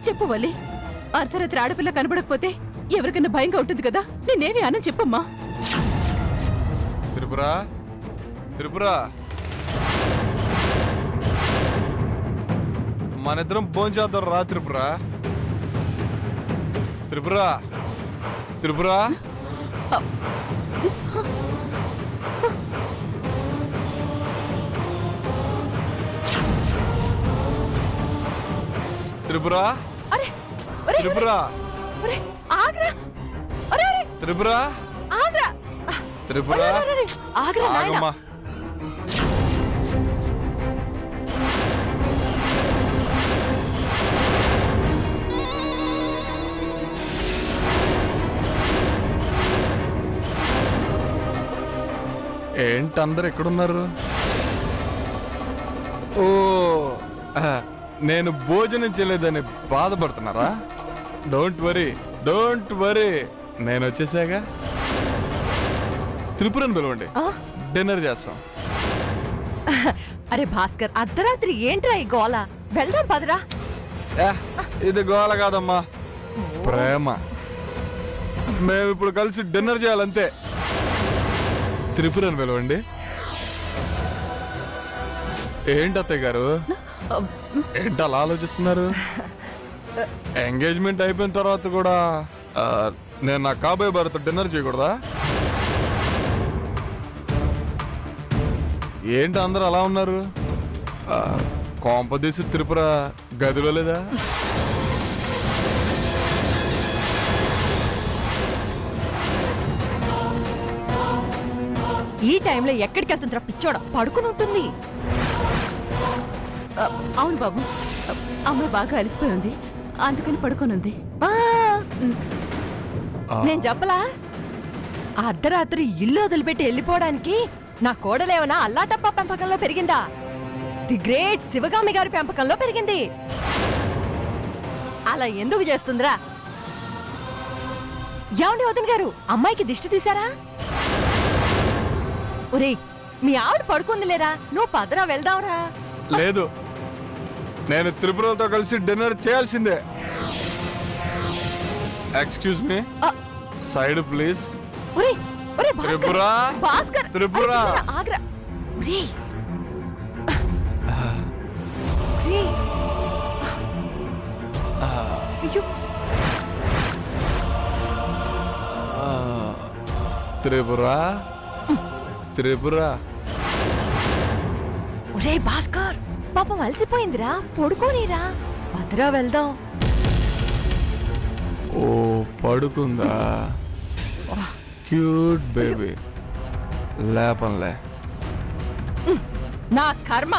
చెప్పు వల్లి. అర్ధరాత్రి ఆడపిల్ల కనబడకపోతే ఎవరికైనా భయంగా ఉంటుంది కదా. నేనేమి అనం చెప్పమ్మా. త్రిపుర, త్రిపుర, మనిద్దరం ఫోన్ చేద్దాం రా. త్రిపుర, త్రిపుర, త్రిపుర, త్రిపుర, అరే ఒరే త్రిపుర, ఒరే ఆగ్రా. ఒరే ఒరే త్రిపుర, ఆగ్రా. త్రిపుర, ఆగ్రా నాయనా. ఆగమ్మా. ఏంటి అందరు ఎక్కడున్నారు? ఓ, నేను భోజనం చేయలేదని బాధపడుతున్నారా? డోంట్ వరీ, డోంట్ వరీ, నేను వచ్చేసాగా. త్రిపురని పిలవండి, డిన్నర్ చేస్తాం. అరే భాస్కర్, అర్ధరాత్రి ఏంట్రా ఈ గోల? వెళ్దాం పదరా. ఇది గోల కాదమ్మా, ప్రేమ. మేమిప్పుడు కలిసి డిన్నర్ చేయాలంతే. త్రిపురని పిలవండి. ఏంటి అత్తయ్య గారు, ఏంటి అలా ఆలోచిస్తున్నారు? ఎంగేజ్మెంట్ అయిపోయిన తర్వాత కూడా నేను నా కాబోయే భర్త డిన్నర్ చేయకూడదా? ఏంటి అందరూ అలా ఉన్నారు? కొంపదీసి త్రిపుర గదిలో లేదా? ఈ టైంలో ఎక్కడికి వెళ్తుందిరా పిచ్చోడ? పడుకుని ఉంటుంది. అవును బాబు, అమ్మాయి బాగా అలసిపోయి ఉంది, అందుకని పడుకోనుంది. నేను చెప్పలా, అర్ధరాత్రి ఇల్లు వదిలిపెట్టి వెళ్ళిపోవడానికి నా కోడలేమన్నా అల్లాటప్ప పెంపకంలో పెరిగిందా? ది గ్రేట్ శివగామి గారి పెంపకంలో పెరిగింది. అలా ఎందుకు చేస్తుందిరా? ఏమండి వదిన గారు, అమ్మాయికి దిష్టి తీశారా? ఒరేయ్, మీ ఆవిడ పడుకుంది లేరా? నువ్వు పదరా, వెళ్దాంరా. లేదు, నేను త్రిపురలతో కలిసి డిన్నర్ చేయాల్సిందే. Excuse me, side please. ఒరేయ్ ఒరేయ్ త్రిపుర, భాస్కర్, త్రిపుర, ఆగ్రా. ఒరేయ్ ఒరేయ్, అయ్యో. త్రిపుర, త్రిపుర. ఒరేయ్ భాస్కర్, పాపం అలసిపోయిందిరా, పడుకోనీరా. భద్రా, వెళ్దాం. ఓ, పడుకుందా? Cute baby. లేపంలే. నా కర్మ,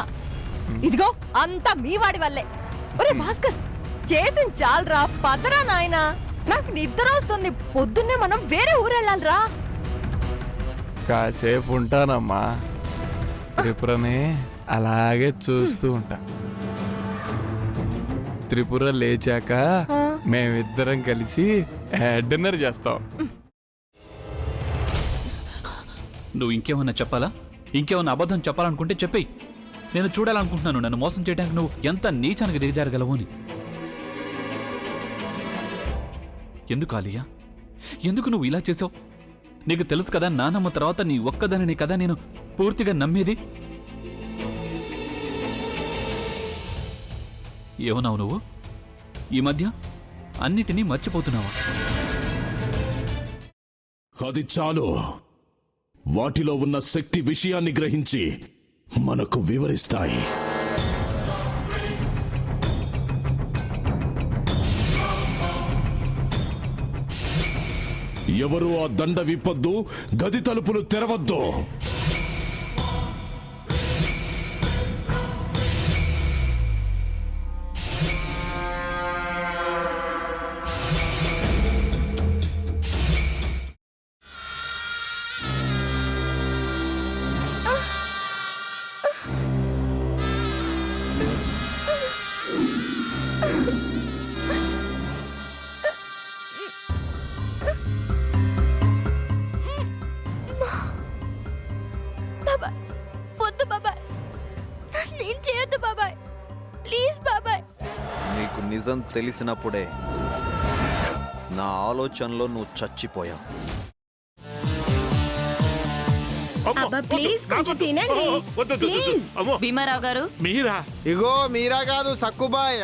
ఇదిగో అంతా మీ వాడి వల్లే. ఒరే భాస్కర్, చేసిన చాలరా, పదరా నాయనా. నాకు నిద్ర వస్తుంది, పొద్దున్నే మనం వేరే ఊరెళ్ళాలిరా. కాసేపు ఉంటానమ్మా, త్రిపురని అలాగే చూస్తూ ఉంటా. త్రిపుర లేచాక మేమిద్దరం కలిసి డిన్నర్ చేస్తాం. నువ్వు ఇంకేమన్నా చెప్పాలా? ఇంకేమన్నా అబద్ధం చెప్పాలనుకుంటే చెప్పేయి. నేను చూడాలనుకుంటున్నాను నన్ను మోసం చేయడానికి నువ్వు ఎంత నీచానికి దిగజారగలవు అని. ఎందుకు ఆలియా, ఎందుకు నువ్వు ఇలా చేసావు? నీకు తెలుసు కదా, నానమ్మ తర్వాత నీ ఒక్కదానిని కదా నేను పూర్తిగా నమ్మేది. ఏమన్నావు నువ్వు? ఈ మధ్య అన్నిటినీ మర్చిపోతున్నావా? అది చాలు. వాటిలో ఉన్న శక్తి విషయాన్ని గ్రహించి మనకు వివరిస్తాయి. ఎవరు ఆ దండ విప్పొద్దు, గది తలుపులు తెరవద్దు. నిజం తెలిసినప్పుడే నా ఆలోచనలో నువ్వు చచ్చిపోయావు. అబ్బా ప్లీజ్ కొంచెం తినండి ప్లీజ్. భీమారావు గారు మీరా? ఇగో మీరా కాదు సక్కుబాయ్.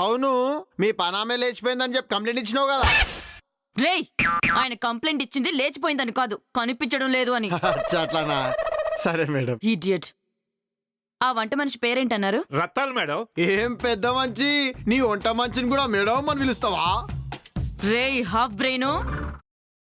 అవును, మీ పనామే లేచిపోయిందని చెప్పి కంప్లైంట్ ఇచ్చినావు కదా. రేయ్, ఆయన కంప్లైంట్ ఇచ్చింది లేచిపోయిందని కాదు, కనిపించడం లేదు అని. అట్లానా? సరే మేడం. ఇడియట్. ఆ వంట మనిషి పేరేంటన్నారు? రత్తాలు మేడం. ఏం పెద్ద మంచి, నీ వంట మంచిని కూడా మేడం అని పిలుస్తావా? రేయ్ హాఫ్ బ్రెయిన్,